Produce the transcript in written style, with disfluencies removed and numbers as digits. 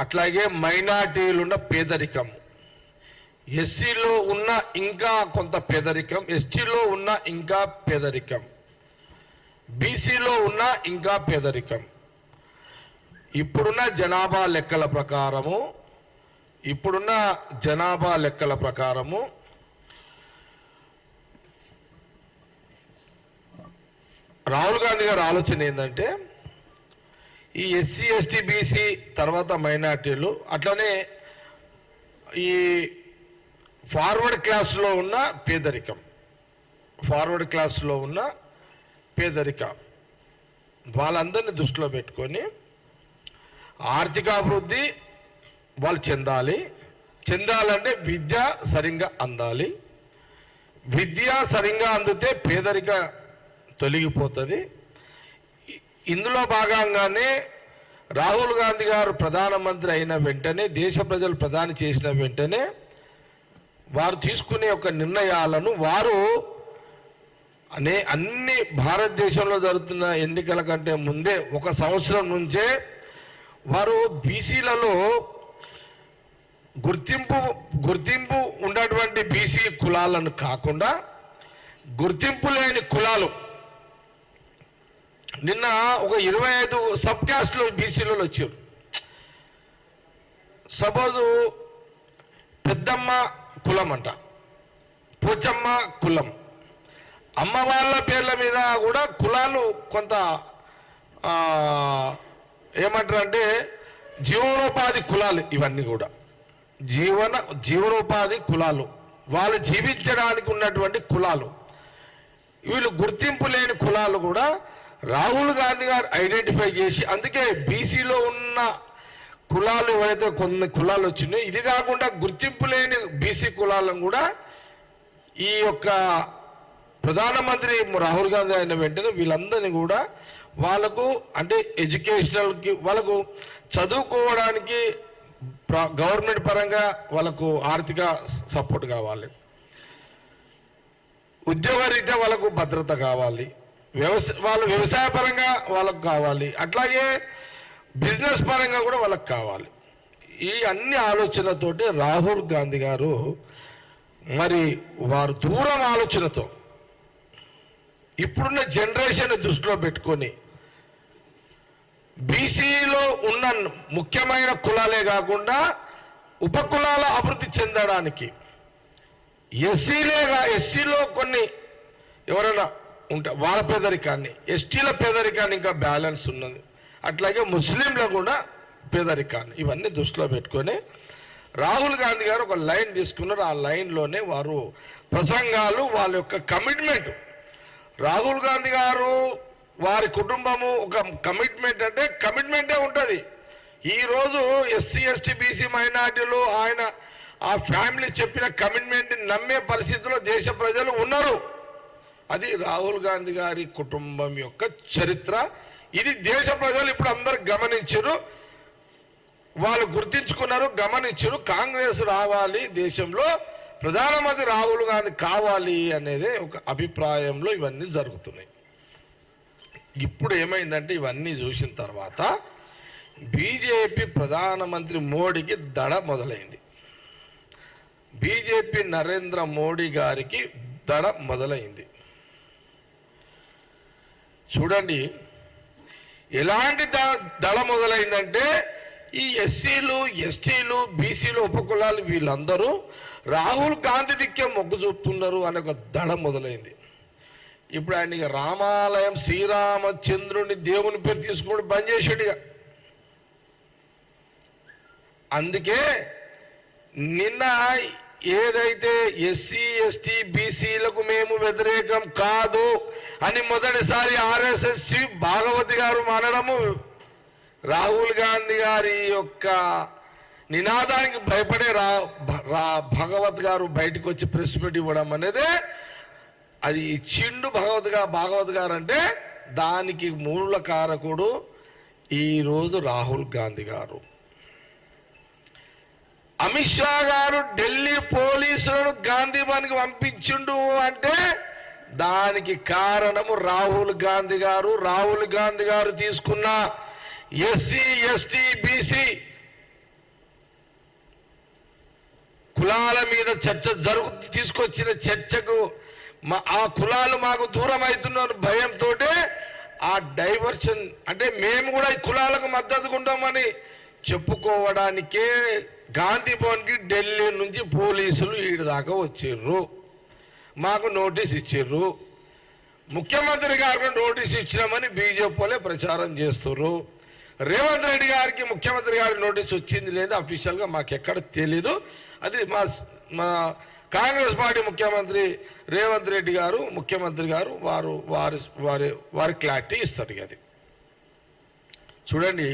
అట్లాగే మైనార్టీలు ఉన్న పేదరికం, ఎస్సీలో ఉన్న ఇంకా కొంత పేదరికం, ఎస్టీలో ఉన్న ఇంకా పేదరికం, బీసీలో ఉన్న ఇంకా పేదరికం. ఇప్పుడున్న జనాభా లెక్కల ప్రకారము రాహుల్ గాంధీ గారి ఆలోచన ఏంటంటే ఈ ఎస్సీ ఎస్టీ బీసీ తర్వాత మైనార్టీలు అట్లనే ఈ ఫార్వర్డ్ క్లాస్లో ఉన్న పేదరికం వాళ్ళందరినీ దృష్టిలో పెట్టుకొని ఆర్థికాభివృద్ధి వాళ్ళు చెందాలంటే విద్య సరిగ్గా అందాలి. విద్య సరిగ్గా అందితే పేదరిక తొలగిపోతుంది. ఇందులో భాగంగానే రాహుల్ గాంధీ గారు ప్రధానమంత్రి అయిన వెంటనే, దేశ ప్రజలు ప్రధాని చేసిన వెంటనే వారు తీసుకునే ఒక నిర్ణయాలను వారు అన్ని భారతదేశంలో జరుగుతున్న ఎన్నికల కంటే ముందే 1 సంవత్సరం నుంచే వారు బీసీలలో గుర్తింపు ఉన్నటువంటి బీసీ కులాలను కాకుండా గుర్తింపు లేని కులాలు, నిన్న ఒక 25 సబ్ క్యాస్ట్లు బీసీలలో వచ్చారు. సపోజు పెద్దమ్మ కులం అంట, పోచమ్మ కులం, అమ్మ వాళ్ళ పేర్ల మీద కూడా కులాలు కొంత ఏమంటారు అంటే జీవనోపాధి కులాలు, ఇవన్నీ కూడా జీవనోపాధి కులాలు, వాళ్ళు జీవించడానికి ఉన్నటువంటి కులాలు. వీళ్ళు గుర్తింపు లేని కులాలు కూడా రాహుల్ గాంధీ గారు ఐడెంటిఫై చేసి, అందుకే బీసీలో ఉన్న కులాలు ఏవైతే కొన్ని కులాలు వచ్చినాయో, ఇది కాకుండా గుర్తింపు లేని బీసీ కులాలను కూడా ఈ యొక్క ప్రధానమంత్రి రాహుల్ గాంధీ అయిన వెంటనే వీళ్ళందరినీ కూడా వాళ్ళకు అంటే ఎడ్యుకేషనల్కి, వాళ్ళకు చదువుకోవడానికి గవర్నమెంట్ పరంగా వాళ్ళకు ఆర్థిక సపోర్ట్ కావాలి, ఉద్యోగరీత్యా వాళ్ళకు భద్రత కావాలి, వాళ్ళు వ్యవసాయ పరంగా వాళ్ళకు కావాలి, అట్లాగే బిజినెస్ పరంగా కూడా వాళ్ళకు కావాలి. ఈ అన్ని ఆలోచనలతోటి రాహుల్ గాంధీ గారు మరి వారు దూరం ఆలోచనతో ఇప్పుడున్న జనరేషన్ దృష్టిలో పెట్టుకొని బీసీలో ఉన్న ముఖ్యమైన కులాలే ఉపకులాల అభివృద్ధి చెందడానికి ఎస్సీలో కొన్ని ఎవరైనా ఉంటే వాళ్ళ పేదరికాన్ని, ఎస్టీల పేదరికాన్ని ఇంకా బ్యాలెన్స్ ఉన్నది, అట్లాగే ముస్లింల కూడా పేదరికాన్ని, ఇవన్నీ దృష్టిలో పెట్టుకొని రాహుల్ గాంధీ గారు ఒక లైన్ తీసుకున్నారు. ఆ లైన్లోనే వారు ప్రసంగాలు, వాళ్ళ యొక్క కమిట్మెంట్, రాహుల్ గాంధీ గారు వారి కుటుంబము ఒక కమిట్మెంట్ అంటే కమిట్మెంటే ఉంటుంది. ఈరోజు ఎస్సీ ఎస్టీ బీసీ మైనార్టీలు ఆయన ఆ ఫ్యామిలీ చెప్పిన కమిట్మెంట్ని నమ్మే పరిస్థితిలో దేశ ప్రజలు ఉన్నారు. అది రాహుల్ గాంధీ గారి కుటుంబం యొక్క చరిత్ర. ఇది దేశ ప్రజలు ఇప్పుడు అందరు గమనించారు, వాళ్ళు గుర్తించుకున్నారు, గమనించారు. కాంగ్రెస్ రావాలి, దేశంలో ప్రధానమంత్రి రాహుల్ గాంధీ కావాలి అనేది ఒక అభిప్రాయంలో ఇవన్నీ జరుగుతున్నాయి. ఇప్పుడు ఏమైందంటే ఇవన్నీ చూసిన తర్వాత బీజేపీ ప్రధానమంత్రి మోడీకి దడ మొదలైంది. బీజేపీ నరేంద్ర మోడీ గారికి దడ మొదలైంది. చూడండి ఎలాంటి దడ మొదలైందంటే ఈ ఎస్సీలు ఎస్టీలు బీసీలు ఉపకులాలు వీళ్ళందరూ రాహుల్ గాంధీ దిక్కే మొగ్గు చూపుతున్నారు అనే ఒక దడ మొదలైంది. ఇప్పుడు ఆయన రామాలయం శ్రీరామచంద్రుని దేవుని పేరు తీసుకుని బంద్ చేసాడు. అందుకే నిన్న ఏదైతే ఎస్సీ ఎస్టీ బీసీలకు మేము వ్యతిరేకం కాదు అని మొదటిసారి ఆర్ఎస్ఎస్ చీఫ్ భాగవతి గారు అనడము, రాహుల్ గాంధీ గారి యొక్క నినాదానికి భయపడే భాగవత్ గారు బయటకు వచ్చి ప్రెస్ మీట్ ఇవ్వడం అనేది, అది ఇచ్చిండు భాగవత్ గారు అంటే దానికి మూల కారకుడు ఈరోజు రాహుల్ గాంధీ గారు. అమిత్ షా గారు ఢిల్లీ పోలీసులను గాంధీ భవన్కి పంపించిండు అంటే దానికి కారణము రాహుల్ గాంధీ గారు. రాహుల్ గాంధీ గారు తీసుకున్న ఎస్సీ ఎస్టీ బీసీ కులాల మీద చర్చ తీసుకొచ్చిన చర్చకు ఆ కులాలు మాకు దూరం అవుతున్న భయంతో ఆ డైవర్షన్ అంటే మేము కూడా ఈ కులాలకు మద్దతుగా ఉంటామని చెప్పుకోవడానికే గాంధీ భవన్కి ఢిల్లీ నుంచి పోలీసులు ఈడి దాకా వచ్చిర్రు, మాకు నోటీస్ ఇచ్చిర్రు. ముఖ్యమంత్రి గారికి నోటీస్ ఇచ్చినామని బీజేపీ వాళ్ళే ప్రచారం చేస్తున్నారు. రేవంత్ రెడ్డి గారికి ముఖ్యమంత్రి గారికి నోటీస్ వచ్చింది లేదా అఫీషియల్గా మాకు ఎక్కడ తెలీదు. అది మా కాంగ్రెస్ పార్టీ ముఖ్యమంత్రి రేవంత్ రెడ్డి గారు ముఖ్యమంత్రి గారు వారి క్లారిటీ ఇస్తారు. అది చూడండి,